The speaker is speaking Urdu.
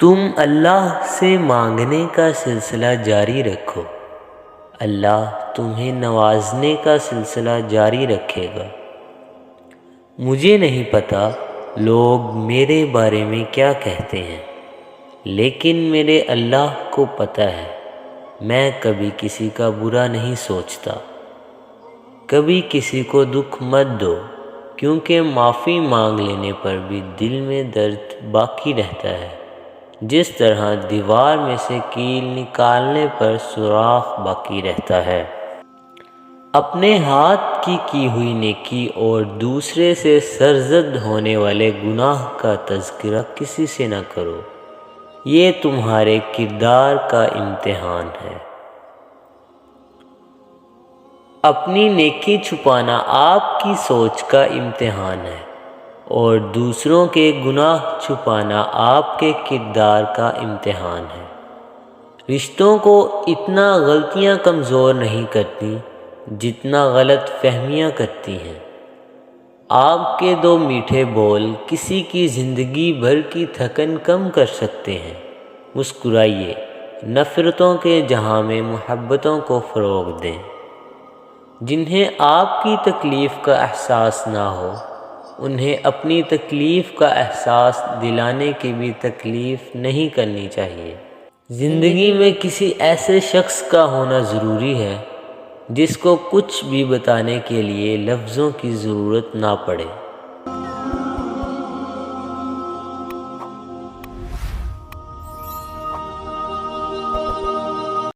تم اللہ سے مانگنے کا سلسلہ جاری رکھو، اللہ تمہیں نوازنے کا سلسلہ جاری رکھے گا۔ مجھے نہیں پتا لوگ میرے بارے میں کیا کہتے ہیں، لیکن میرے اللہ کو پتہ ہے، میں کبھی کسی کا برا نہیں سوچتا۔ کبھی کسی کو دکھ مت دو، کیونکہ معافی مانگ لینے پر بھی دل میں درد باقی رہتا ہے، جس طرح دیوار میں سے کیل نکالنے پر سوراخ باقی رہتا ہے۔ اپنے ہاتھ کی ہوئی نیکی اور دوسرے سے سرزد ہونے والے گناہ کا تذکرہ کسی سے نہ کرو، یہ تمہارے کردار کا امتحان ہے۔ اپنی نیکی چھپانا آپ کی سوچ کا امتحان ہے، اور دوسروں کے گناہ چھپانا آپ کے کردار کا امتحان ہے۔ رشتوں کو اتنا غلطیاں کمزور نہیں کرتی جتنا غلط فہمیاں کرتی ہیں۔ آپ کے دو میٹھے بول کسی کی زندگی بھر کی تھکن کم کر سکتے ہیں۔ مسکرائیے، نفرتوں کے جہاں میں محبتوں کو فروغ دیں۔ جنہیں آپ کی تکلیف کا احساس نہ ہو، انہیں اپنی تکلیف کا احساس دلانے کی بھی تکلیف نہیں کرنی چاہیے۔ زندگی میں کسی ایسے شخص کا ہونا ضروری ہے جس کو کچھ بھی بتانے کے لیے لفظوں کی ضرورت نہ پڑے۔